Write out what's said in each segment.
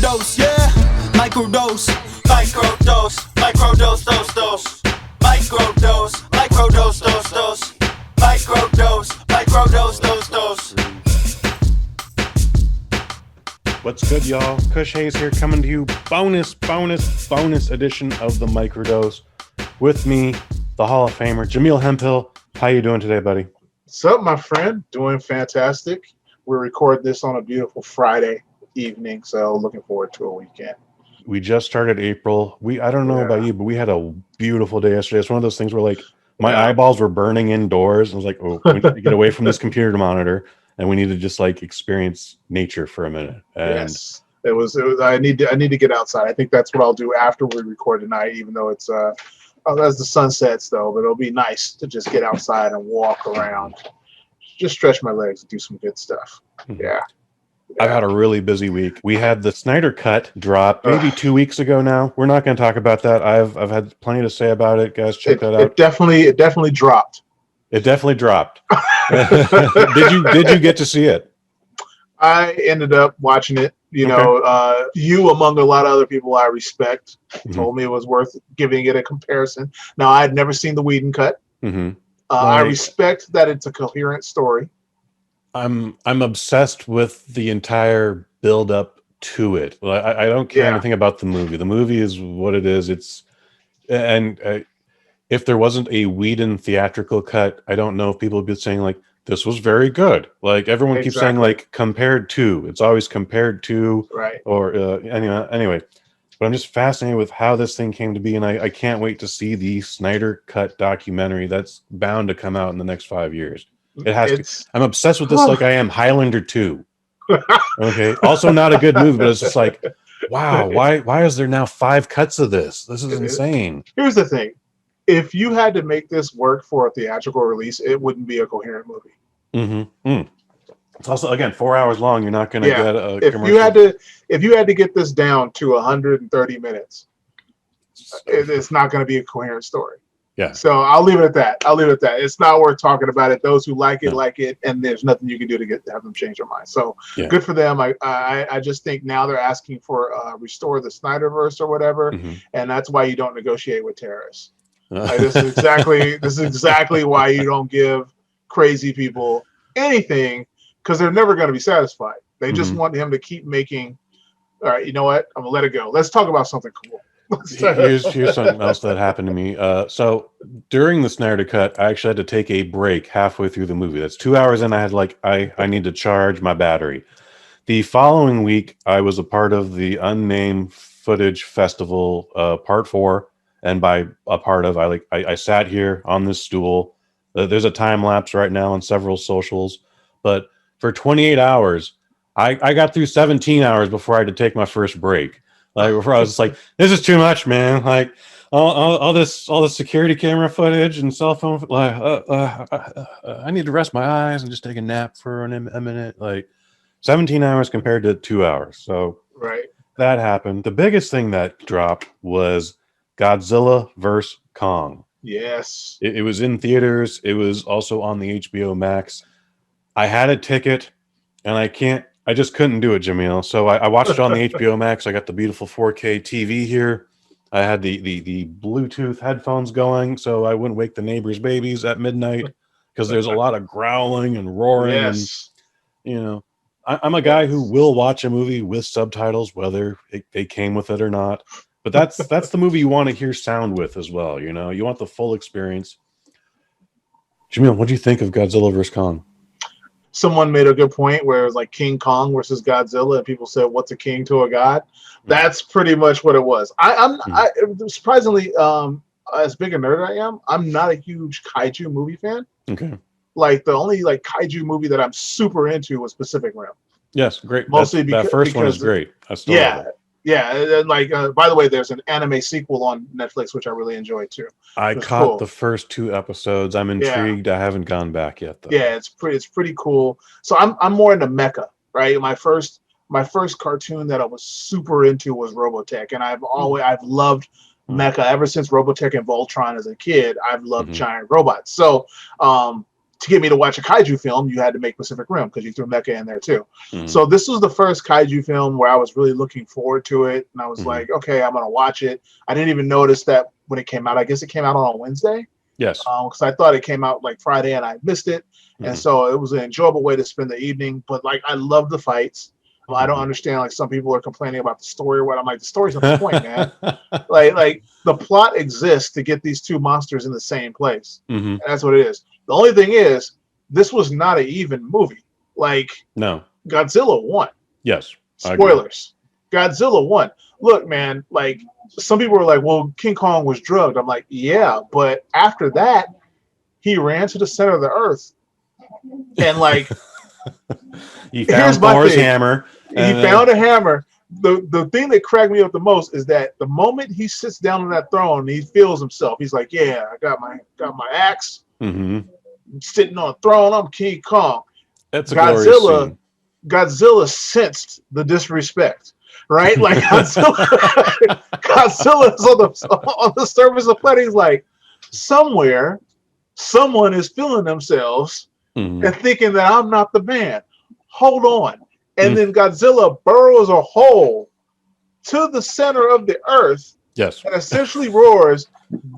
Microdose, yeah. Microdose. Microdose. Microdose, dose. Microdose. Microdose, dose. Microdose. Microdose, dose. What's good, y'all? Kush Hayes here, coming to you bonus edition of the Microdose. With me, the Hall of Famer, Jaimel Hemphill. How you doing today, buddy? What's up, my friend? Doing fantastic. We're recording this on a beautiful Friday evening, so looking forward to a weekend. We just started April. I don't know about you, but we had a beautiful day yesterday. It's one of those things where, like, my eyeballs were burning indoors. I was like, oh, we need to get away from this computer monitor, and we need to just, like, experience nature for a minute. And yes, it was. I need to get outside. I think that's what I'll do after we record tonight, even though it's as the sun sets, though. But it'll be nice to just get outside and walk around, just stretch my legs and do some good stuff. Yeah. I've had a really busy week. We had the Snyder Cut drop maybe 2 weeks ago now. We're not going to talk about that. I've had plenty to say about it. Guys, check that out. It definitely dropped. It definitely dropped. Did you get to see it? I ended up watching it. You know, you among a lot of other people I respect told me it was worth giving it a comparison. Now, I had never seen the Whedon cut. I respect that it's a coherent story. I'm obsessed with the entire build up to it. I don't care anything about the movie. The movie is what it is. If there wasn't a Whedon theatrical cut, I don't know if people would be saying like this was very good. Like everyone keeps saying like compared to. It's always compared to, right? Or anyway. But I'm just fascinated with how this thing came to be, and I can't wait to see the Snyder Cut documentary that's bound to come out in the next 5 years. It has to. I'm obsessed with this like I am Highlander 2. Okay. Also not a good movie, but it's just like, wow, why is there now 5 cuts of this? This is insane. Here's the thing. If you had to make this work for a theatrical release, it wouldn't be a coherent movie. It's also, again, 4 hours long. You're not going to get a commercial. If you had to get this down to 130 minutes, it's not going to be a coherent story. Yeah. So I'll leave it at that. It's not worth talking about it. Those who like it, like it, and there's nothing you can do to have them change their mind. So good for them. I just think now they're asking for restore the Snyderverse or whatever, and that's why you don't negotiate with terrorists. This is exactly why you don't give crazy people anything, because they're never going to be satisfied. They just want him to keep making. All right, you know what? I'm gonna let it go. Let's talk about something cool. Here's something else that happened to me. So during the Snyder Cut, I actually had to take a break halfway through the movie. That's 2 hours in. I had I need to charge my battery. The following week, I was a part of the Unnamed Footage Festival, Part 4, and by a part of, I sat here on this stool. There's a time lapse right now on several socials, but for 28 hours, I got through 17 hours before I had to take my first break. Like before, I was just like, "This is too much, man!" Like all this security camera footage and cell phone. Like, I need to rest my eyes and just take a nap for a minute. Like, 17 hours compared to 2 hours. So that happened. The biggest thing that dropped was Godzilla vs. Kong. Yes, it was in theaters. It was also on the HBO Max. I had a ticket, and I just couldn't do it, Jaimel. So I watched it on the HBO Max. I got the beautiful 4K TV here. I had the Bluetooth headphones going, so I wouldn't wake the neighbors' babies at midnight, because there's a lot of growling and roaring. Yes. And, I'm a guy who will watch a movie with subtitles, whether they came with it or not. But that's the movie you want to hear sound with as well. You want the full experience. Jaimel, what do you think of Godzilla vs. Kong? Someone made a good point where it was like King Kong versus Godzilla, and people said, "What's a king to a god?" That's pretty much what it was. I'm surprisingly, as big a nerd I am, I'm not a huge kaiju movie fan. Okay. Like the only kaiju movie that I'm super into was Pacific Rim. Yes, great. Mostly that first one is great. I still love it. Yeah, and by the way, there's an anime sequel on Netflix which I really enjoyed too. I caught the first 2 episodes. I'm intrigued. I haven't gone back yet though. Yeah, it's pretty cool. So I'm more into mecha, right? My first cartoon that I was super into was Robotech, and I've loved mecha ever since Robotech and Voltron as a kid. I've loved giant robots. So to get me to watch a kaiju film, you had to make Pacific Rim because you threw mecha in there too. Mm-hmm. So this was the first kaiju film where I was really looking forward to it, and I was like, okay, I'm gonna watch it. I didn't even notice that when it came out. I guess it came out on a Wednesday. Yes. Because I thought it came out like Friday and I missed it, and so it was an enjoyable way to spend the evening. But like, I love the fights. I don't understand, like, some people are complaining about the story or what. I'm like, the story's not the point, man. like the plot exists to get these two monsters in the same place. And that's what it is. The only thing is, this was not an even movie. Like, no, Godzilla won. Yes. Spoilers. Godzilla won. Look, man, like, some people were like, well, King Kong was drugged. I'm like, yeah, but after that, he ran to the center of the earth. And like, he found Thor's hammer. He found a hammer. The thing that cracked me up the most is that the moment he sits down on that throne, he feels himself. He's like, yeah, I got my axe. I'm sitting on a throne. I'm King Kong. That's a Godzilla. Scene. Godzilla sensed the disrespect, right? Like, Godzilla is on the surface of the planet. He's like, somewhere, someone is feeling themselves and thinking that I'm not the man. Hold on. And then Godzilla burrows a hole to the center of the earth. Yes. And essentially roars,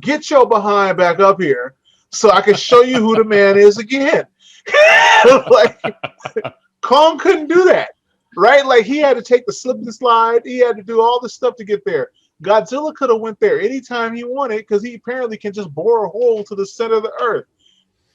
get your behind back up here so I can show you who the man is again. Like, Kong couldn't do that, right? Like, he had to take the slip and slide. He had to do all this stuff to get there. Godzilla could have went there anytime he wanted because he apparently can just bore a hole to the center of the earth.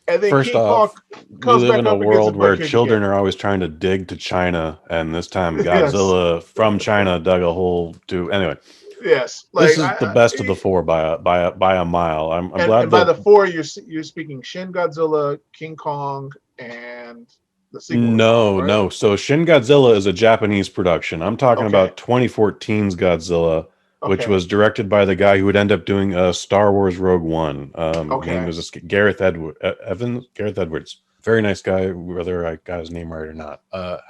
And then first King off, Kong we live in a world where children are always trying to dig to China, and this time Godzilla from China dug a hole to. Anyway, yes, like, this is the best of the four by a mile. I'm glad. And by the four, you're speaking Shin Godzilla, King Kong, and the sequel. No. So Shin Godzilla is a Japanese production. I'm talking about 2014's Godzilla. Which was directed by the guy who would end up doing Star Wars Rogue One. His name was Gareth Edwards. Very nice guy, whether I got his name right or not.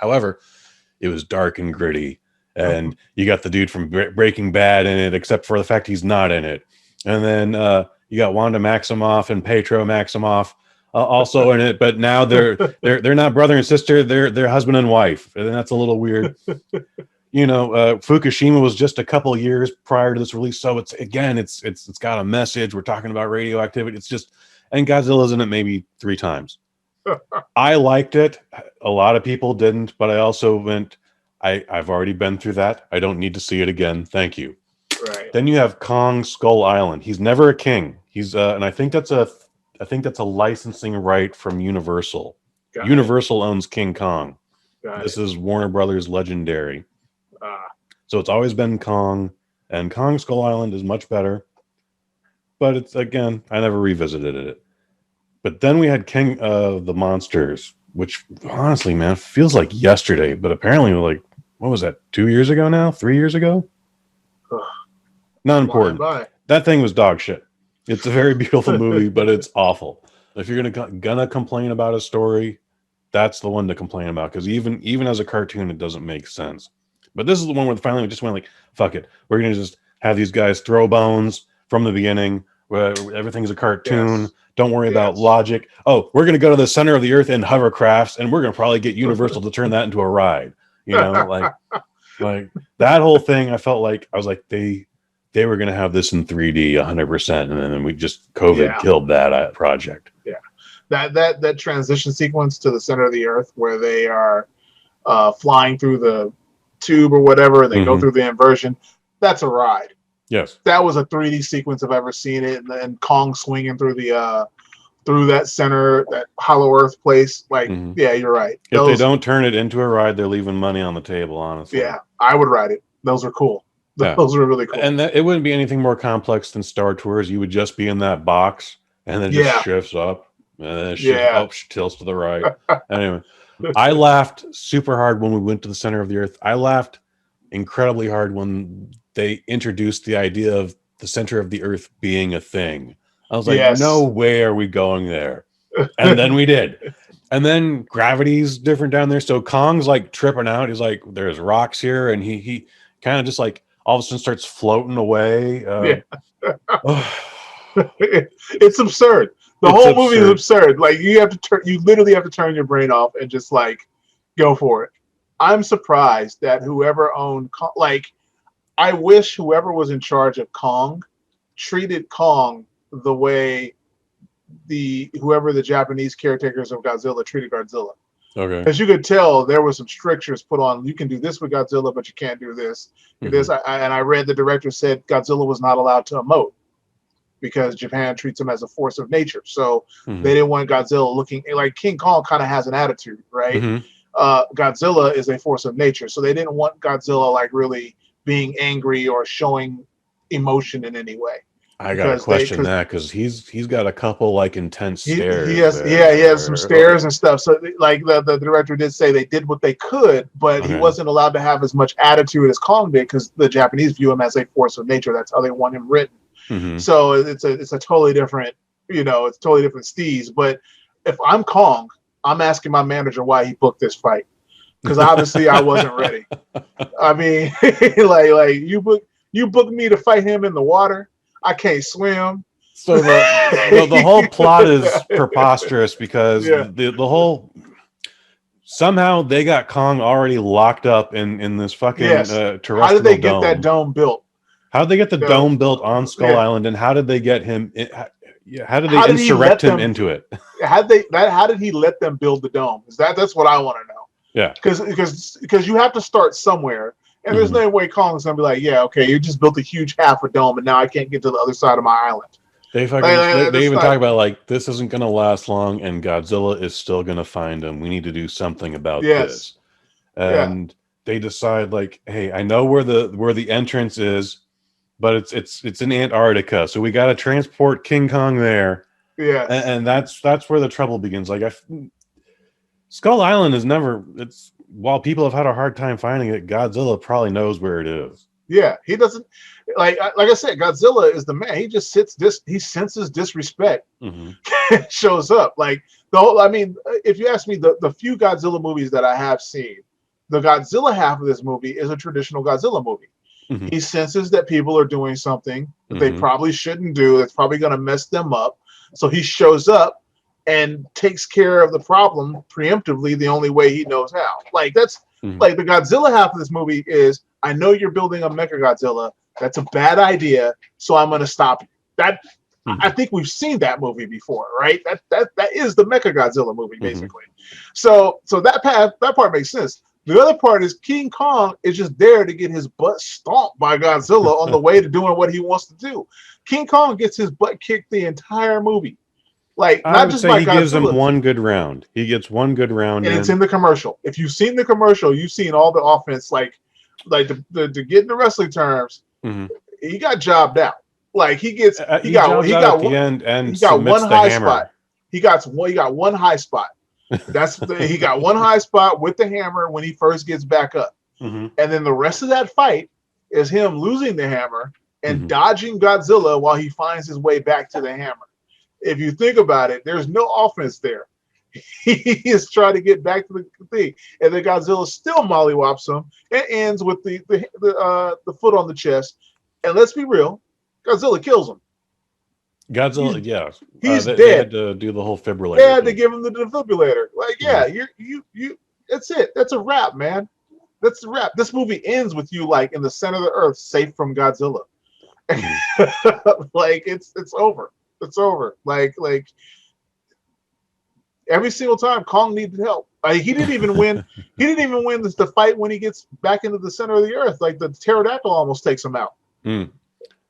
However, it was dark and gritty. And you got the dude from Breaking Bad in it, except for the fact he's not in it. And then you got Wanda Maximoff and Petro Maximoff also in it. But now they're not brother and sister. They're husband and wife. And that's a little weird. You know, Fukushima was just a couple years prior to this release, so it's got a message. We're talking about radioactivity. It's just, and Godzilla's in it maybe 3 times. I liked it. A lot of people didn't, but I also went, I've already been through that. I don't need to see it again. Thank you. Right. Then you have Kong Skull Island. He's never a king. He's and I think that's a licensing right from Universal. Universal owns King Kong. This is Warner Brothers Legendary. So it's always been Kong, and Kong Skull Island is much better. But it's, again, I never revisited it. But then we had King of the Monsters, which honestly, man, feels like yesterday. But apparently, like, what was that, 2 years ago now? 3 years ago? Not important. That thing was dog shit. It's a very beautiful movie, but it's awful. If you're gonna complain about a story, that's the one to complain about. Because even as a cartoon, it doesn't make sense. But this is the one where finally we just went like, fuck it. We're going to just have these guys throw bones from the beginning, where everything's a cartoon. Yes. Don't worry about logic. Oh, we're going to go to the center of the earth in hovercrafts, and we're going to probably get Universal to turn that into a ride. You know, like that whole thing, I felt like, I was like, they were going to have this in 3D 100%. And then we just, COVID killed that project. Yeah. That transition sequence to the center of the earth where they are flying through the tube or whatever, and they go through the inversion, that's a ride. Yes, that was a 3D sequence I've ever seen it. And then Kong swinging through the through that center, that hollow earth place, like yeah, you're right. If they don't turn it into a ride, they're leaving money on the table, honestly. Yeah, I would ride it. Those are cool. Those are really cool. And it wouldn't be anything more complex than Star Tours. You would just be in that box and then it just shifts up and then it shifts tilts to the right. Anyway, I laughed super hard when we went to the center of the earth. I laughed incredibly hard when they introduced the idea of the center of the earth being a thing. I was like, no way are we going there. And then we did. And then gravity's different down there. So Kong's like tripping out. He's like, there's rocks here. And he kind of just like all of a sudden starts floating away. It's absurd. The whole movie is absurd. Like you literally have to turn your brain off and just like go for it. I'm surprised that whoever owned I wish whoever was in charge of Kong treated Kong the way whoever the Japanese caretakers of Godzilla treated Godzilla. Okay. As you could tell, there were some strictures put on. You can do this with Godzilla, but you can't do this. I read the director said Godzilla was not allowed to emote because Japan treats him as a force of nature. So they didn't want Godzilla looking like King Kong kind of has an attitude, right? Godzilla is a force of nature. So they didn't want Godzilla like really being angry or showing emotion in any way. I gotta question that because he's got a couple like intense stares. He has some stares and stuff. So like the director did say they did what they could, but he wasn't allowed to have as much attitude as Kong did because the Japanese view him as a force of nature. That's how they want him written. So it's a totally different, it's totally different steez. But if I'm Kong, I'm asking my manager why he booked this fight because obviously I wasn't ready. I mean, like you booked me to fight him in the water. I can't swim. So the whole plot is preposterous because the whole somehow they got Kong already locked up in this fucking terrestrial How did they get dome. that dome built? How did they get the dome built on Skull Island, and how did they get him? How did they insurrect him into it? How did he let them build the dome? That's what I want to know. Yeah, because you have to start somewhere. And there's no way Kong's gonna be like, yeah, okay, you just built a huge half a dome, and now I can't get to the other side of my island. They even talk about like this isn't gonna last long, and Godzilla is still gonna find him. We need to do something about this. And they decide like, hey, I know where the entrance is, but it's in Antarctica, so we got to transport King Kong there. Yeah, and that's where the trouble begins. Like Skull Island is never. While people have had a hard time finding it, Godzilla probably knows where it is. Yeah, he doesn't like I said, Godzilla is the man. He just he senses disrespect, shows up. Like if you ask me, the few Godzilla movies that I have seen, the Godzilla half of this movie is a traditional Godzilla movie. He senses that people are doing something that they probably shouldn't do. That's probably going to mess them up. So he shows up and takes care of the problem preemptively the only way he knows how. Like that's like the Godzilla half of this movie is, I know you're building a Mechagodzilla. That's a bad idea, so I'm going to stop you. I think we've seen that movie before, right? That is the Mechagodzilla movie basically. So that part makes sense. The other part is King Kong is just there to get his butt stomped by Godzilla on the way to doing what he wants to do. King Kong gets his butt kicked the entire movie. Like not just by he Godzilla. Gives him one good round. He gets one good round, and it's in the commercial. If you've seen the commercial, you've seen all the offense. Like to get in the wrestling terms, he got jobbed out. Like he got one high spot. He got one high spot. He got one high spot with the hammer when he first gets back up, and then the rest of that fight is him losing the hammer and dodging Godzilla while he finds his way back to the hammer. If you think about it, there's no offense there. He is trying to get back to the thing, and then Godzilla still mollywops him and ends with the foot on the chest. And let's be real, Godzilla kills him. He's dead. They had to do the whole fibrillator. They had to give him the defibrillator. Like, you. That's it. That's a wrap, man. That's a wrap. This movie ends with you like in the center of the earth, safe from Godzilla. Like it's over. It's over. Like every single time Kong needed help. He didn't even win. He didn't even win the fight when he gets back into the center of the earth. Like the pterodactyl almost takes him out.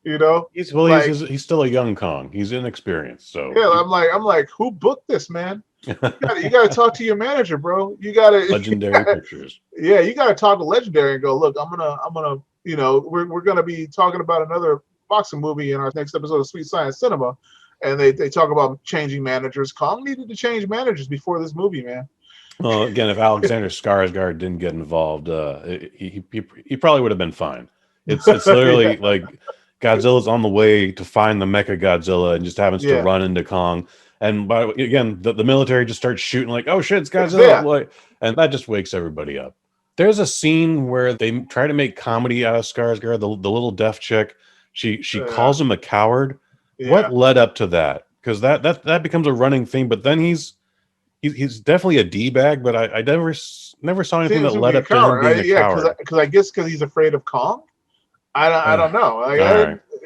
You know, he's still a young Kong. He's inexperienced. So yeah, I'm like, who booked this, man? You got to talk to your manager, bro. You got to Legendary Pictures. Yeah, you got to talk to Legendary and go, look, I'm gonna, we're gonna be talking about another boxing movie in our next episode of Sweet Science Cinema. And they talk about changing managers. Kong needed to change managers before this movie, man. Well, again, if Alexander Skarsgård didn't get involved, he probably would have been fine. It's literally like Godzilla's on the way to find the Mecha Godzilla and just happens to run into Kong. And the military just starts shooting like, oh shit, it's Godzilla. And that just wakes everybody up. There's a scene where they try to make comedy out of Skarsgård, the little deaf chick. She calls him a coward. Yeah. What led up to that? because that becomes a running thing. But then he's definitely a d-bag, but I never saw anything that led up to him being a coward. Because I guess because he's afraid of Kong. I don't know. Like,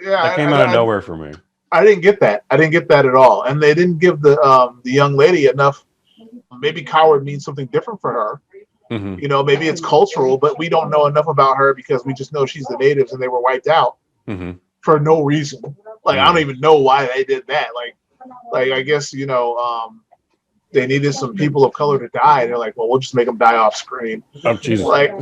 that came out of nowhere for me. I didn't get that. I didn't get that at all. And they didn't give the young lady enough. Maybe coward means something different for her. Mm-hmm. You know, maybe it's cultural, but we don't know enough about her because we just know she's the natives and they were wiped out for no reason. Like, I don't even know why they did that. Like I guess, you know, they needed some people of color to die. They're like, well, we'll just make them die off screen. Oh, Jesus. Like,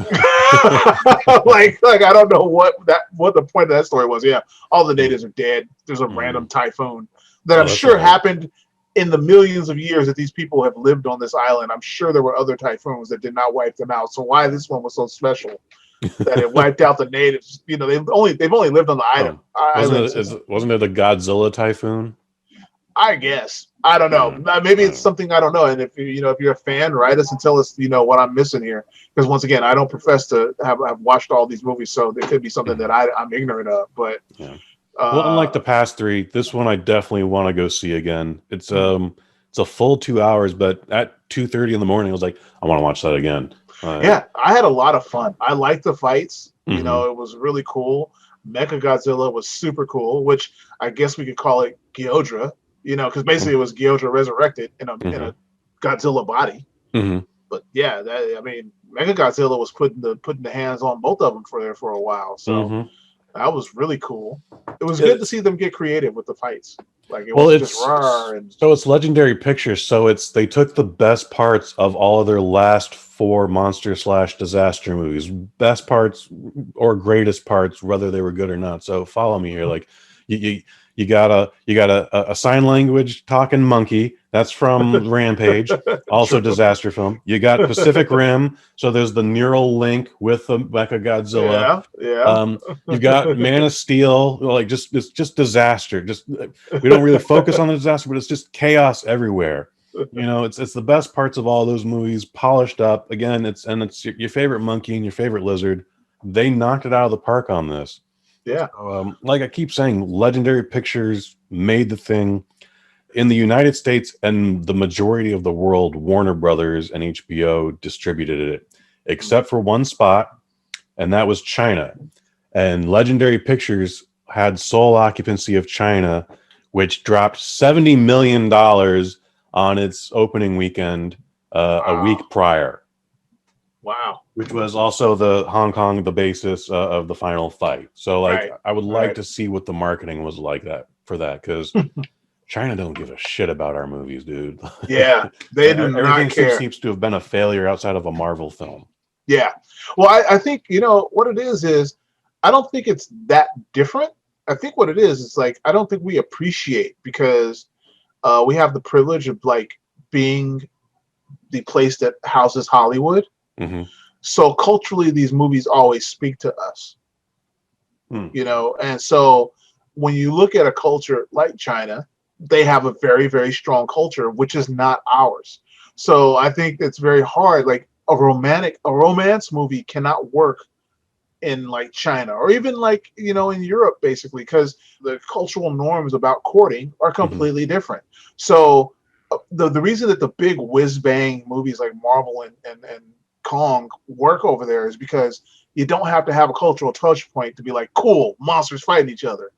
like I don't know what the point of that story was. Yeah, all the natives are dead. There's a random typhoon that I'm sure happened in the millions of years that these people have lived on this island. I'm sure there were other typhoons that did not wipe them out. So why this one was so special that it wiped out the natives? You know, they've only lived on the island. Wasn't it the Godzilla typhoon? I guess. I don't know. Maybe it's something I don't know. And if you're a fan, write us and tell us, you know, what I'm missing here. Because once again, I don't profess to have watched all these movies, so there could be something that I'm ignorant of. But well, unlike the past three, this one I definitely want to go see again. It's a full 2 hours, but at 2:30 in the morning, I was like, I want to watch that again. Yeah, I had a lot of fun. I liked the fights. You know, it was really cool. Mechagodzilla was super cool, which I guess we could call it Gyodra. You know, because basically it was Gyodra resurrected in a Godzilla body. But yeah, Mechagodzilla was putting the hands on both of them for a while. So that was really cool. It was good to see them get creative with the fights. Like it was just raw. So it's Legendary Pictures. So they took the best parts of all of their last 4 monster/disaster movies, best parts or greatest parts, whether they were good or not. So follow me here, like you got a sign language talking monkey. That's from Rampage, also disaster film. You got Pacific Rim, so there's the neural link with the Mechagodzilla. You've got Man of Steel, like it's just disaster. Just we don't really focus on the disaster, but it's just chaos everywhere. You know, it's the best parts of all those movies, polished up. Again, it's your favorite monkey and your favorite lizard. They knocked it out of the park on this. Yeah. So, like I keep saying, Legendary Pictures made the thing. In the United States and the majority of the world, Warner Brothers and HBO distributed it, except for one spot, and that was China. And Legendary Pictures had sole occupancy of China, which dropped $70 million on its opening weekend a week prior. Wow. Which was also the Hong Kong, the basis of the final fight. So, like, I would like to see what the marketing was like for that, because China don't give a shit about our movies, dude. Yeah, they do not care. Everything seems to have been a failure outside of a Marvel film. Yeah. Well, I think, you know, what it is I don't think it's that different. I think what it is like, I don't think we appreciate, because we have the privilege of, like, being the place that houses Hollywood. So culturally, these movies always speak to us, you know? And so when you look at a culture like China, they have a very, very strong culture, which is not ours. So I think it's very hard. Like a romance movie cannot work in like China, or even like, you know, in Europe, basically, because the cultural norms about courting are completely different. So the reason that the big whiz bang movies like Marvel and Kong work over there is because you don't have to have a cultural touch point to be like, cool, monsters fighting each other.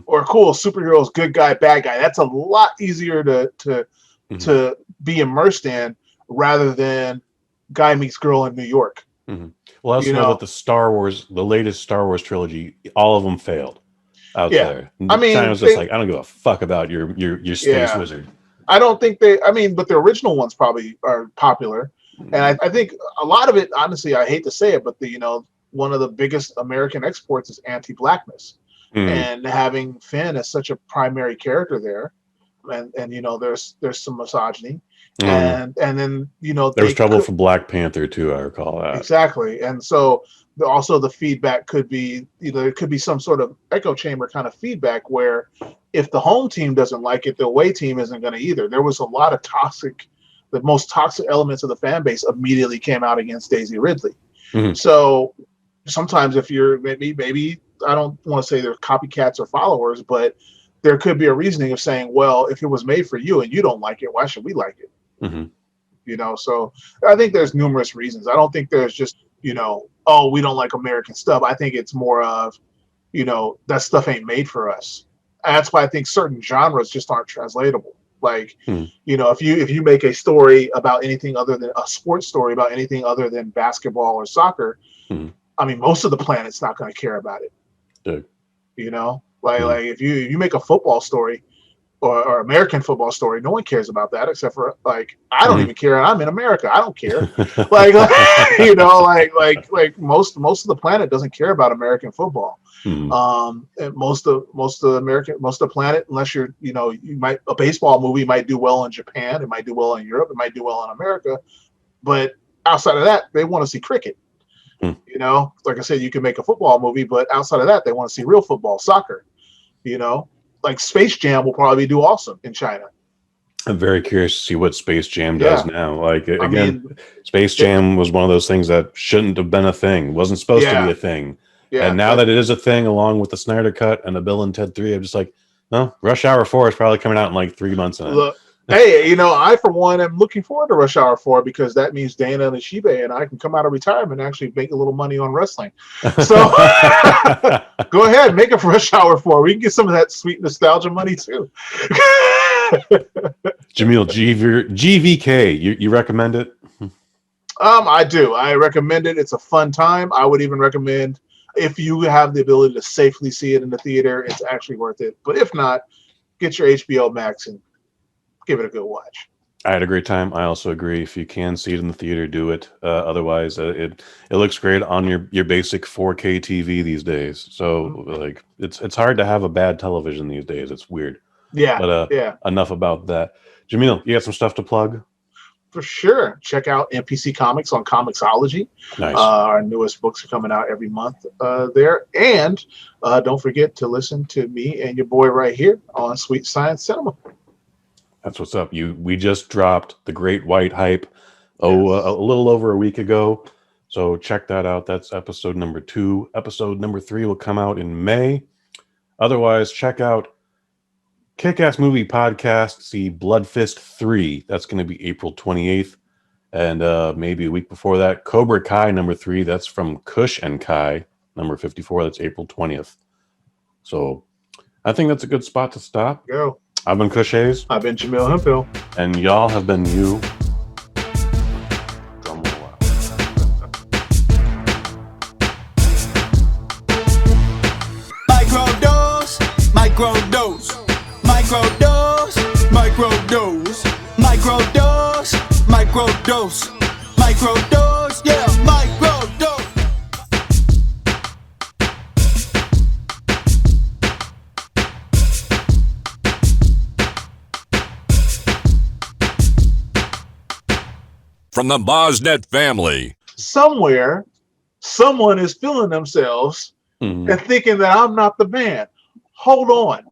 Or cool, superheroes, good guy, bad guy. That's a lot easier to be immersed in, rather than guy meets girl in New York. Well, let's know that the latest Star Wars trilogy, all of them failed out there. I mean, China's just like, I don't give a fuck about your space wizard. I don't think but the original ones probably are popular. And I think a lot of it, honestly, I hate to say it, but one of the biggest American exports is anti-blackness. And having Finn as such a primary character there, and you know, there's some misogyny, and then, you know, there was trouble for Black Panther too, I recall that. Exactly. And so also the feedback could be, you know, it could be some sort of echo chamber kind of feedback, where if the home team doesn't like it, the away team isn't going to either. There was a lot of the most toxic elements of the fan base immediately came out against Daisy Ridley. So sometimes if you're maybe I don't want to say they're copycats or followers, but there could be a reasoning of saying, well, if it was made for you and you don't like it, why should we like it? Mm-hmm. You know, so I think there's numerous reasons. I don't think there's just, you know, oh, we don't like American stuff. I think it's more of, you know, that stuff ain't made for us. And that's why I think certain genres just aren't translatable. Like, you know, if you make a story about anything other than a sports story about anything other than basketball or soccer, I mean, most of the planet's not going to care about it. Dude. You know, like if you make a football story or American football story, no one cares about that except for like I don't even care. I'm in America. I don't care. like you know, like most of the planet doesn't care about American football. And most of the planet, unless you're, you know, a baseball movie might do well in Japan, it might do well in Europe, it might do well in America, but outside of that, they want to see cricket. You know, like I said, you can make a football movie, but outside of that, they want to see real football, soccer. You know, like Space Jam will probably do awesome in China. I'm very curious to see what Space Jam does now. Like, again, Space Jam was one of those things that shouldn't have been a thing, wasn't supposed to be a thing. Yeah, and now that it is a thing, along with the Snyder Cut and the Bill and Ted 3, I'm just like, no, Rush Hour 4 is probably coming out in like 3 months now. Look, hey, you know, I, for one, am looking forward to Rush Hour 4 because that means Dana and Ishibe and I can come out of retirement and actually make a little money on wrestling. So go ahead, make a Rush Hour 4. We can get some of that sweet nostalgia money too. Jaimel, GVK, you recommend it? I do. I recommend it. It's a fun time. I would even recommend, if you have the ability to safely see it in the theater, it's actually worth it. But if not, get your HBO Max and give it a good watch. I had a great time. I also agree. If you can see it in the theater, do it. Otherwise, it looks great on your basic 4K TV these days. So like it's hard to have a bad television these days. It's weird. Yeah. But enough about that. Jaimel, you got some stuff to plug? For sure. Check out NPC Comics on Comixology. Nice. Our newest books are coming out every month there. And don't forget to listen to me and your boy right here on Sweet Science Cinema. That's what's up. We just dropped The Great White Hype a little over a week ago. So check that out. That's episode number 2. Episode number 3 will come out in May. Otherwise, check out Kick-Ass Movie Podcast, see BloodFist 3. That's going to be April 28th. And maybe a week before that, Cobra Kai number 3. That's from Kush and Kai. Number 54. That's April 20th. So I think that's a good spot to stop. Go. I've been Kush Hayes. I've been Jaimel Hemphill. And y'all have been you. Microdose, microdose. Microdose, microdose, microdose, microdose, microdose, yeah, microdose. From the BosNet family. Somewhere, someone is feeling themselves and thinking that I'm not the man. Hold on.